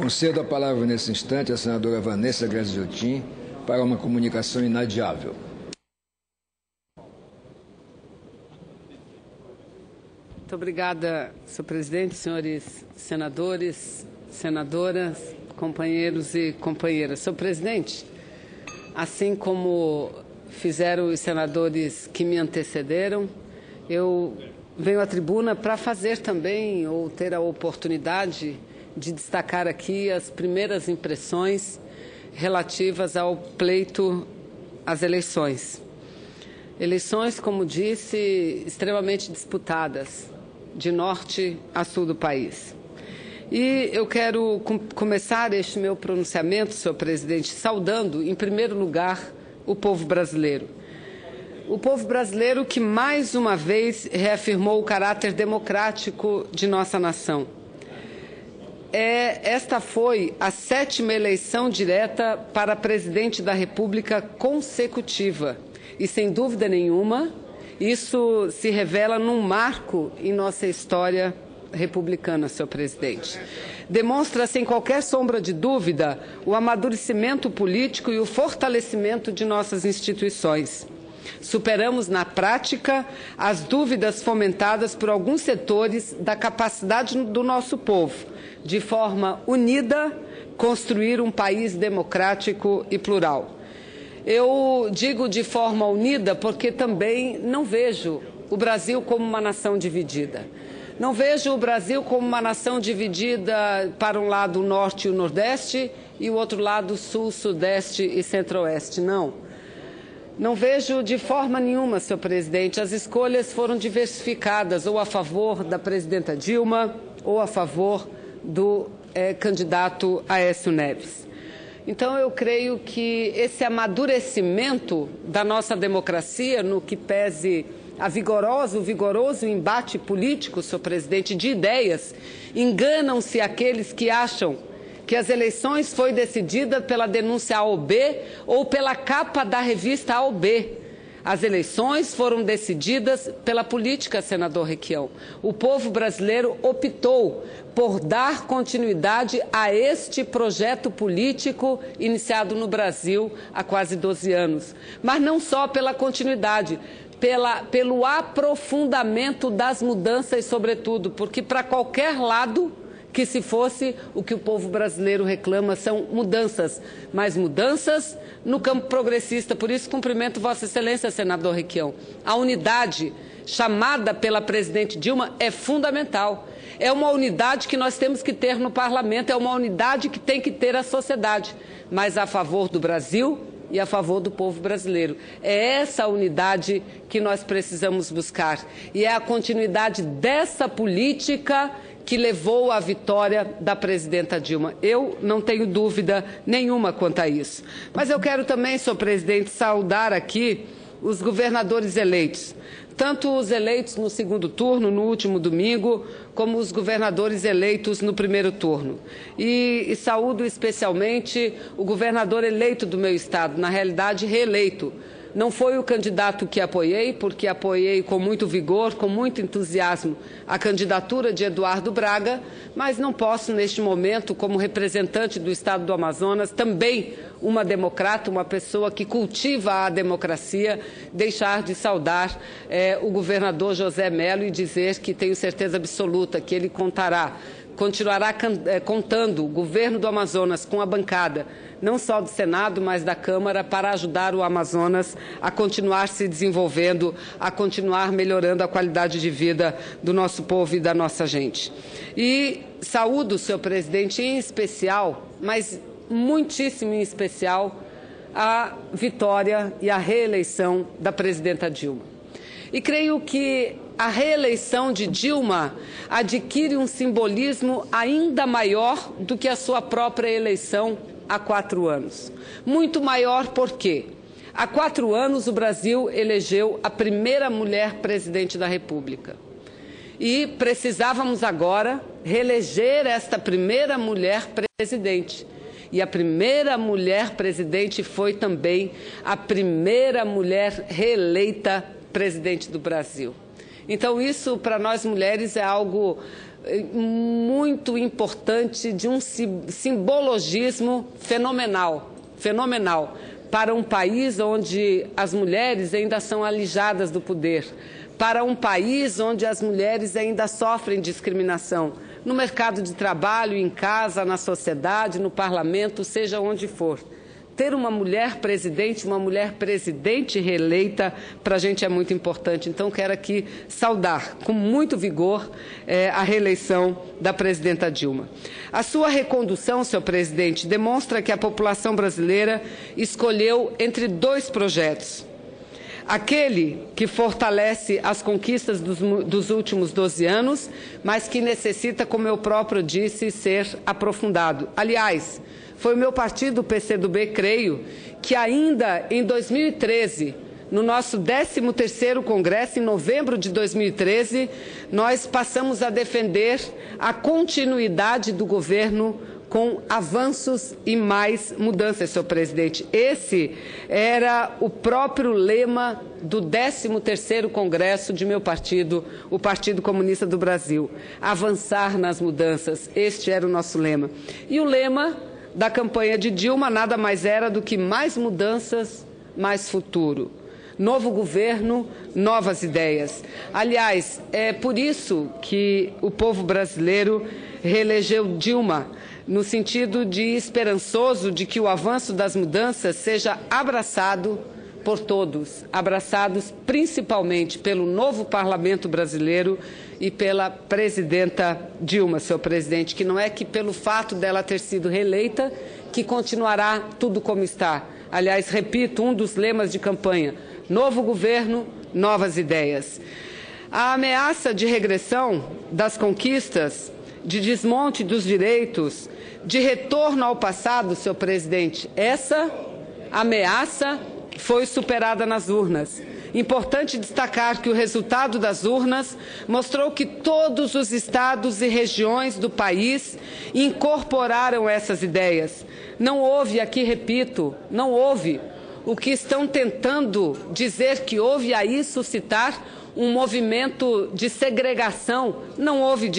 Concedo a palavra nesse instante à senadora Vanessa Graziotin para uma comunicação inadiável. Muito obrigada, senhor presidente, senhores senadores, senadoras, companheiros e companheiras. Senhor presidente, assim como fizeram os senadores que me antecederam, eu venho à tribuna para fazer também, ou ter a oportunidade de destacar aqui as primeiras impressões relativas ao pleito às eleições. Eleições, como disse, extremamente disputadas, de norte a sul do país. E eu quero começar este meu pronunciamento, senhor presidente, saudando, em primeiro lugar, o povo brasileiro. O povo brasileiro que, mais uma vez, reafirmou o caráter democrático de nossa nação. Esta foi a 7ª eleição direta para presidente da República consecutiva. E, sem dúvida nenhuma, isso se revela num marco em nossa história republicana, senhor presidente. Demonstra, sem qualquer sombra de dúvida, o amadurecimento político e o fortalecimento de nossas instituições. Superamos, na prática, as dúvidas fomentadas por alguns setores da capacidade do nosso povo, de forma unida, construir um país democrático e plural. Eu digo de forma unida porque também não vejo o Brasil como uma nação dividida. Não vejo o Brasil como uma nação dividida para um lado o norte e o nordeste e o outro lado o sul, sudeste e centro-oeste, não. Não vejo de forma nenhuma, senhor presidente. As escolhas foram diversificadas, ou a favor da presidenta Dilma, ou a favor do candidato Aécio Neves. Então, eu creio que esse amadurecimento da nossa democracia, no que pese a vigoroso embate político, senhor presidente, de ideias, enganam-se aqueles que acham que as eleições foi decidida pela denúncia A ou B ou pela capa da revista A ou B. As eleições foram decididas pela política, senador Requião. O povo brasileiro optou por dar continuidade a este projeto político iniciado no Brasil há quase 12 anos. Mas não só pela continuidade, pelo aprofundamento das mudanças, sobretudo, porque para qualquer lado que se fosse, o que o povo brasileiro reclama são mudanças, mas mudanças no campo progressista. Por isso, cumprimento Vossa Excelência, senador Requião. A unidade chamada pela presidente Dilma é fundamental. É uma unidade que nós temos que ter no parlamento, é uma unidade que tem que ter a sociedade, mas a favor do Brasil e a favor do povo brasileiro. É essa unidade que nós precisamos buscar. E é a continuidade dessa política que levou à vitória da presidenta Dilma. Eu não tenho dúvida nenhuma quanto a isso. Mas eu quero também, senhor presidente, saudar aqui os governadores eleitos. Tanto os eleitos no segundo turno, no último domingo, como os governadores eleitos no primeiro turno. E saúdo especialmente o governador eleito do meu estado, na realidade reeleito. Não foi o candidato que apoiei, porque apoiei com muito vigor, com muito entusiasmo, a candidatura de Eduardo Braga, mas não posso, neste momento, como representante do Estado do Amazonas, também uma democrata, uma pessoa que cultiva a democracia, deixar de saudar o governador José Mello e dizer que tenho certeza absoluta que ele continuará contando, o governo do Amazonas, com a bancada, não só do Senado, mas da Câmara, para ajudar o Amazonas a continuar se desenvolvendo, a continuar melhorando a qualidade de vida do nosso povo e da nossa gente. E saúdo, senhor presidente, em especial, mas muitíssimo em especial, a vitória e a reeleição da presidenta Dilma. E creio que a reeleição de Dilma adquire um simbolismo ainda maior do que a sua própria eleição há 4 anos. Muito maior porque há 4 anos o Brasil elegeu a primeira mulher presidente da República. E precisávamos agora reeleger esta primeira mulher presidente. E a primeira mulher presidente foi também a primeira mulher reeleita presidente do Brasil. Então, isso, para nós mulheres, é algo muito importante, de um simbologismo fenomenal para um país onde as mulheres ainda são alijadas do poder, para um país onde as mulheres ainda sofrem discriminação, no mercado de trabalho, em casa, na sociedade, no parlamento, seja onde for. Ter uma mulher presidente reeleita, para a gente é muito importante. Então, quero aqui saudar com muito vigor a reeleição da presidenta Dilma. A sua recondução, senhor presidente, demonstra que a população brasileira escolheu entre dois projetos. Aquele que fortalece as conquistas dos últimos 12 anos, mas que necessita, como eu próprio disse, ser aprofundado. Aliás, foi o meu partido, o PCdoB, creio, que ainda em 2013, no nosso 13º Congresso, em novembro de 2013, nós passamos a defender a continuidade do governo com avanços e mais mudanças, senhor presidente. Esse era o próprio lema do 13º Congresso de meu partido, o Partido Comunista do Brasil. Avançar nas mudanças, este era o nosso lema. E o lema da campanha de Dilma nada mais era do que mais mudanças, mais futuro. Novo governo, novas ideias. Aliás, é por isso que o povo brasileiro reelegeu Dilma, no sentido de esperançoso de que o avanço das mudanças seja abraçado por todos, abraçados principalmente pelo novo parlamento brasileiro e pela presidenta Dilma, senhor presidente, que não é que pelo fato dela ter sido reeleita que continuará tudo como está. Aliás, repito, um dos lemas de campanha: novo governo, novas ideias. A ameaça de regressão das conquistas, de desmonte dos direitos, de retorno ao passado, senhor presidente, essa ameaça foi superada nas urnas. Importante destacar que o resultado das urnas mostrou que todos os estados e regiões do país incorporaram essas ideias. Não houve, aqui repito, não houve o que estão tentando dizer que houve aí suscitar um movimento de segregação. Não houve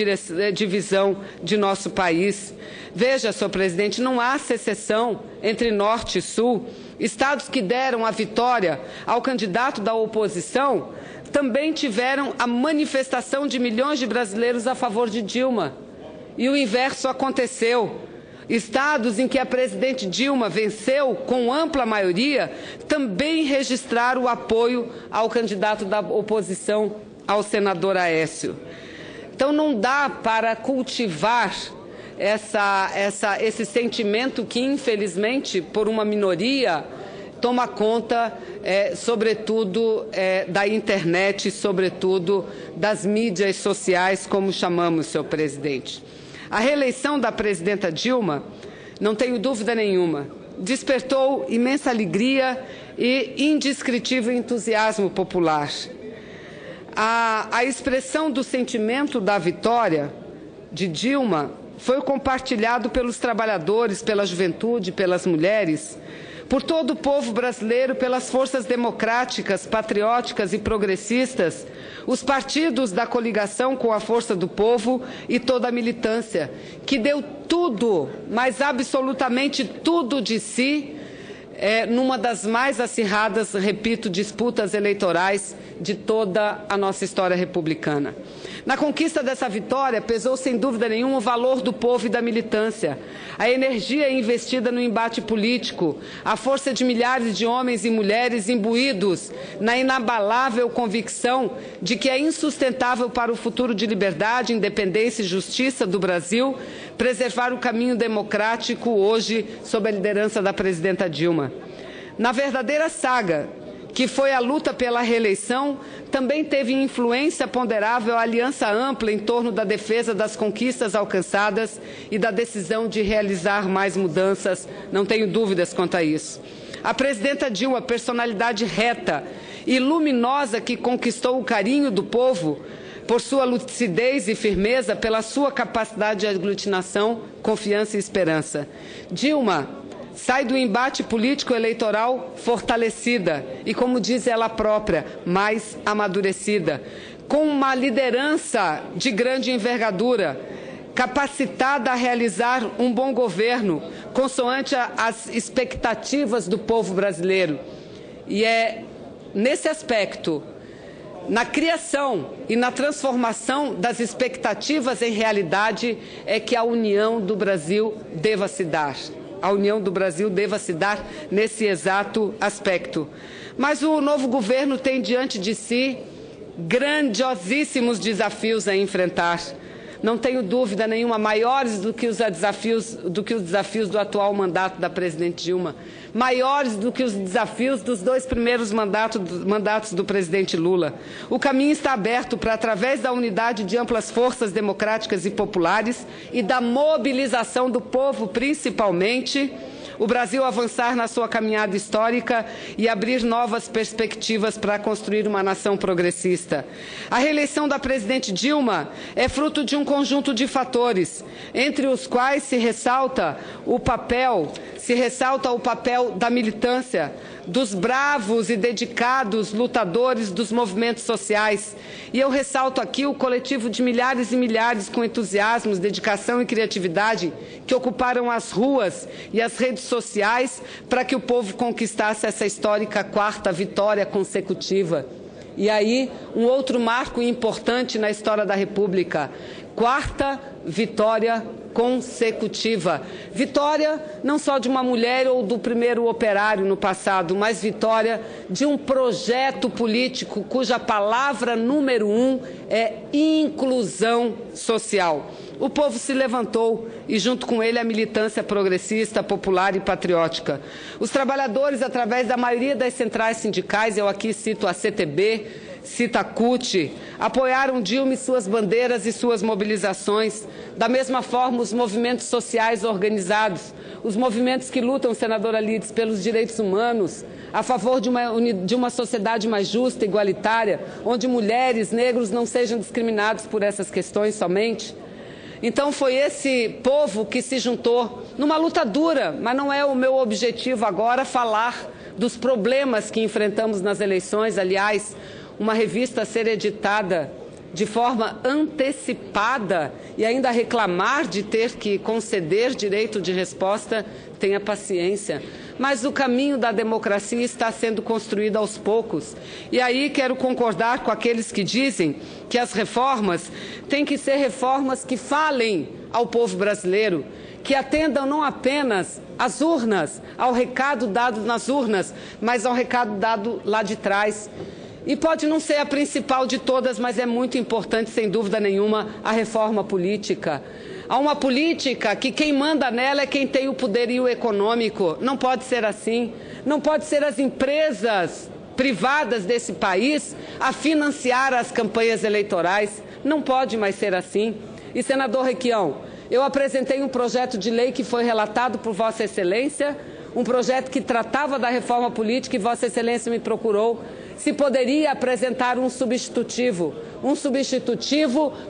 divisão de nosso país. Veja, senhor presidente, não há secessão entre norte e sul. Estados que deram a vitória ao candidato da oposição também tiveram a manifestação de milhões de brasileiros a favor de Dilma. E o inverso aconteceu. Estados em que a presidente Dilma venceu com ampla maioria também registraram o apoio ao candidato da oposição, ao senador Aécio. Então não dá para cultivar esse sentimento que, infelizmente, por uma minoria, toma conta, sobretudo, da internet e, sobretudo, das mídias sociais, como chamamos, senhor presidente. A reeleição da presidenta Dilma, não tenho dúvida nenhuma, despertou imensa alegria e indescritível entusiasmo popular. A expressão do sentimento da vitória de Dilma foi compartilhado pelos trabalhadores, pela juventude, pelas mulheres, por todo o povo brasileiro, pelas forças democráticas, patrióticas e progressistas, os partidos da coligação com a Força do Povo e toda a militância, que deu tudo, mas absolutamente tudo de si, numa das mais acirradas, repito, disputas eleitorais de toda a nossa história republicana. Na conquista dessa vitória, pesou sem dúvida nenhuma o valor do povo e da militância, a energia investida no embate político, a força de milhares de homens e mulheres imbuídos na inabalável convicção de que é insustentável para o futuro de liberdade, independência e justiça do Brasil preservar o caminho democrático hoje sob a liderança da presidenta Dilma. Na verdadeira saga que foi a luta pela reeleição, também teve influência ponderável a aliança ampla em torno da defesa das conquistas alcançadas e da decisão de realizar mais mudanças, não tenho dúvidas quanto a isso. A presidenta Dilma, personalidade reta e luminosa que conquistou o carinho do povo, por sua lucidez e firmeza, pela sua capacidade de aglutinação, confiança e esperança. Dilma sai do embate político-eleitoral fortalecida e, como diz ela própria, mais amadurecida, com uma liderança de grande envergadura, capacitada a realizar um bom governo, consoante as expectativas do povo brasileiro. E é nesse aspecto, na criação e na transformação das expectativas em realidade, é que a união do Brasil deva se dar. A união do Brasil deva se dar nesse exato aspecto. Mas o novo governo tem diante de si grandiosíssimos desafios a enfrentar. Não tenho dúvida nenhuma, maiores do que os desafios do atual mandato da presidente Dilma, maiores do que os desafios dos 2 primeiros mandatos do presidente Lula. O caminho está aberto para, através da unidade de amplas forças democráticas e populares e da mobilização do povo, principalmente, o Brasil avançar na sua caminhada histórica e abrir novas perspectivas para construir uma nação progressista. A reeleição da presidente Dilma é fruto de um conjunto de fatores, entre os quais se ressalta o papel da militância, dos bravos e dedicados lutadores dos movimentos sociais. E eu ressalto aqui o coletivo de milhares e milhares com entusiasmo, dedicação e criatividade que ocuparam as ruas e as redes sociais para que o povo conquistasse essa histórica 4ª vitória consecutiva. E aí, um outro marco importante na história da República, 4ª vitória consecutiva. Vitória não só de uma mulher ou do primeiro operário no passado, mas vitória de um projeto político cuja palavra número 1 é inclusão social. O povo se levantou e, junto com ele, a militância progressista, popular e patriótica. Os trabalhadores, através da maioria das centrais sindicais, eu aqui cito a CTB, cito a CUT, apoiaram Dilma e suas bandeiras e suas mobilizações. Da mesma forma, os movimentos sociais organizados, os movimentos que lutam, senadora Lides, pelos direitos humanos, a favor de uma sociedade mais justa, igualitária, onde mulheres, negros não sejam discriminados por essas questões somente. Então foi esse povo que se juntou numa luta dura, mas não é o meu objetivo agora falar dos problemas que enfrentamos nas eleições. Aliás, uma revista ser editada de forma antecipada e ainda reclamar de ter que conceder direito de resposta, tenha paciência. Mas o caminho da democracia está sendo construído aos poucos. E aí quero concordar com aqueles que dizem que as reformas têm que ser reformas que falem ao povo brasileiro, que atendam não apenas às urnas, ao recado dado nas urnas, mas ao recado dado lá de trás. E pode não ser a principal de todas, mas é muito importante, sem dúvida nenhuma, a reforma política. Há uma política que quem manda nela é quem tem o poderio econômico. Não pode ser assim. Não pode ser as empresas privadas desse país a financiar as campanhas eleitorais. Não pode mais ser assim. E, senador Requião, eu apresentei um projeto de lei que foi relatado por Vossa Excelência, um projeto que tratava da reforma política, e Vossa Excelência me procurou se poderia apresentar um substitutivo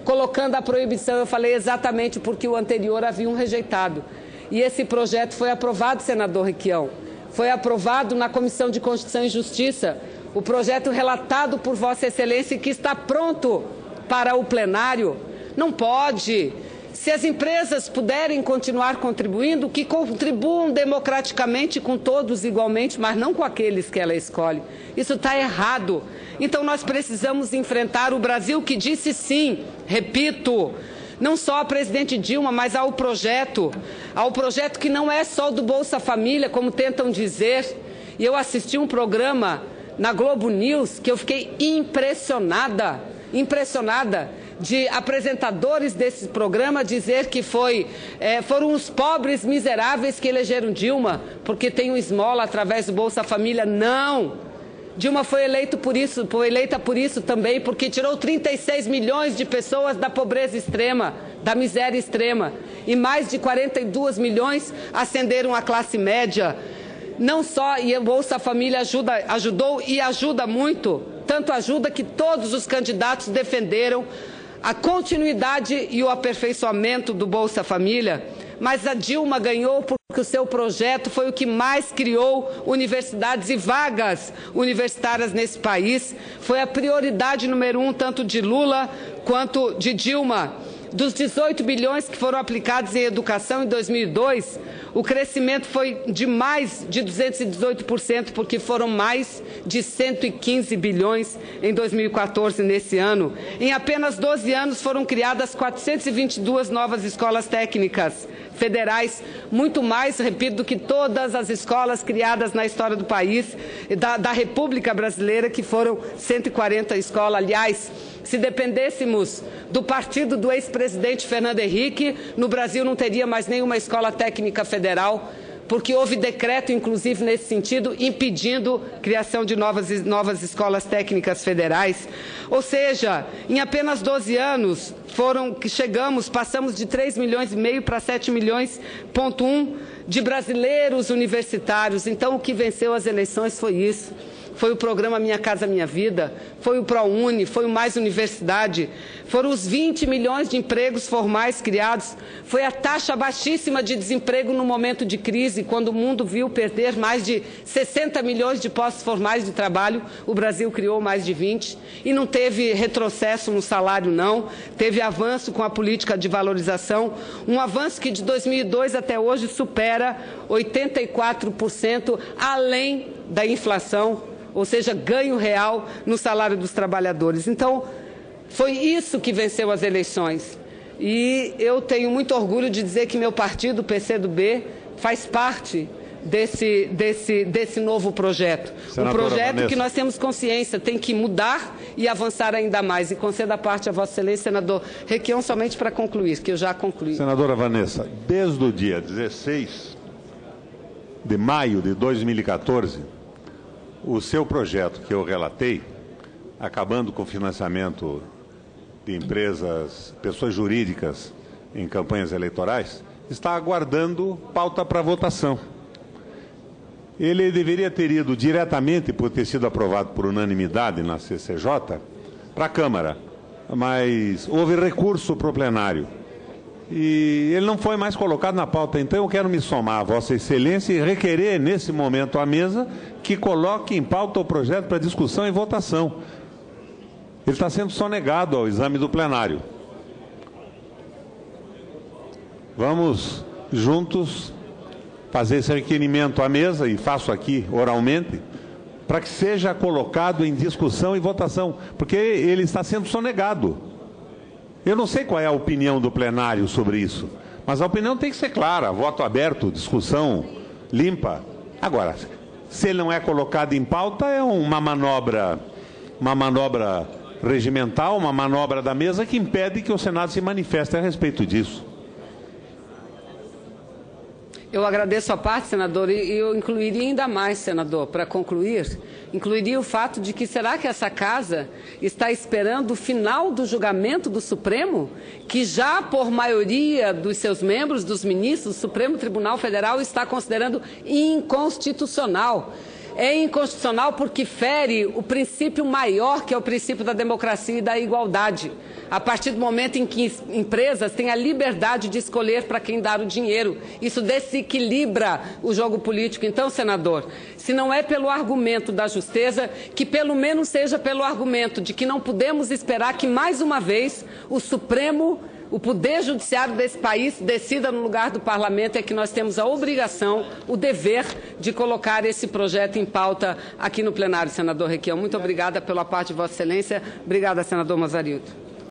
colocando a proibição. Eu falei exatamente porque o anterior haviam rejeitado. E esse projeto foi aprovado, senador Requião. Foi aprovado na Comissão de Constituição e Justiça, o projeto relatado por Vossa Excelência, que está pronto para o plenário. Não pode. Se as empresas puderem continuar contribuindo, que contribuam democraticamente com todos igualmente, mas não com aqueles que ela escolhe. Isso está errado. Então nós precisamos enfrentar o Brasil que disse sim, repito, não só a presidente Dilma, mas ao projeto que não é só do Bolsa Família, como tentam dizer. E eu assisti um programa na Globo News que eu fiquei impressionada de apresentadores desse programa dizer que foram os pobres miseráveis que elegeram Dilma, porque tem um esmola através do Bolsa Família. Não! Dilma foi eleita por isso também, porque tirou 36 milhões de pessoas da pobreza extrema, da miséria extrema, e mais de 42 milhões ascenderam à classe média. Não só, e o Bolsa Família ajudou e ajuda muito, tanto ajuda que todos os candidatos defenderam a continuidade e o aperfeiçoamento do Bolsa Família, mas a Dilma ganhou por que o seu projeto foi o que mais criou universidades e vagas universitárias nesse país. Foi a prioridade número 1, tanto de Lula quanto de Dilma. Dos 18 bilhões que foram aplicados em educação em 2002, o crescimento foi de mais de 218%, porque foram mais de 115 bilhões em 2014, nesse ano. Em apenas 12 anos foram criadas 422 novas escolas técnicas federais, muito mais, repito, do que todas as escolas criadas na história do país, da República Brasileira, que foram 140 escolas. Aliás, se dependêssemos do partido do ex-presidente Fernando Henrique, no Brasil não teria mais nenhuma escola técnica federal, porque houve decreto, inclusive, nesse sentido, impedindo a criação de novas escolas técnicas federais. Ou seja, em apenas 12 anos, passamos de 3,5 milhões para 7,1 milhões de brasileiros universitários. Então, o que venceu as eleições foi isso. Foi o programa Minha Casa Minha Vida, foi o ProUni, foi o Mais Universidade, foram os 20 milhões de empregos formais criados, foi a taxa baixíssima de desemprego no momento de crise, quando o mundo viu perder mais de 60 milhões de postos formais de trabalho, o Brasil criou mais de 20, e não teve retrocesso no salário, não, teve avanço com a política de valorização, um avanço que de 2002 até hoje supera 84%, além da inflação, ou seja, ganho real no salário dos trabalhadores. Então, foi isso que venceu as eleições. E eu tenho muito orgulho de dizer que meu partido, o PCdoB, faz parte desse novo projeto. Um projeto Vanessa, que nós temos consciência, tem que mudar e avançar ainda mais. E concedo a parte a Vossa Excelência, senador Requião, somente para concluir, que eu já concluí. Senadora Vanessa, desde o dia 16 de maio de 2014, o seu projeto que eu relatei, acabando com o financiamento de empresas, pessoas jurídicas em campanhas eleitorais, está aguardando pauta para votação. Ele deveria ter ido diretamente, por ter sido aprovado por unanimidade na CCJ, para a Câmara, mas houve recurso para o plenário. E ele não foi mais colocado na pauta. Então eu quero me somar a Vossa Excelência e requerer, nesse momento, à mesa que coloque em pauta o projeto para discussão e votação. Ele está sendo sonegado ao exame do plenário. Vamos, juntos, fazer esse requerimento à mesa, e faço aqui oralmente, para que seja colocado em discussão e votação, porque ele está sendo sonegado. Eu não sei qual é a opinião do plenário sobre isso, mas a opinião tem que ser clara, voto aberto, discussão limpa. Agora, se ele não é colocado em pauta, é uma manobra regimental, uma manobra da mesa que impede que o Senado se manifeste a respeito disso. Eu agradeço a parte, senador, e eu incluiria ainda mais, senador, para concluir, incluiria o fato de que será que essa casa está esperando o final do julgamento do Supremo, que já por maioria dos seus membros, dos ministros, o Supremo Tribunal Federal está considerando inconstitucional. É inconstitucional porque fere o princípio maior, que é o princípio da democracia e da igualdade. A partir do momento em que empresas têm a liberdade de escolher para quem dar o dinheiro, isso desequilibra o jogo político. Então, senador, se não é pelo argumento da justeza, que pelo menos seja pelo argumento de que não podemos esperar que, mais uma vez, o Supremo, o Poder Judiciário desse país decida no lugar do Parlamento, é que nós temos a obrigação, o dever de colocar esse projeto em pauta aqui no plenário, senador Requião. Muito obrigada pela parte de Vossa Excelência. Obrigada, senador Mazarildo.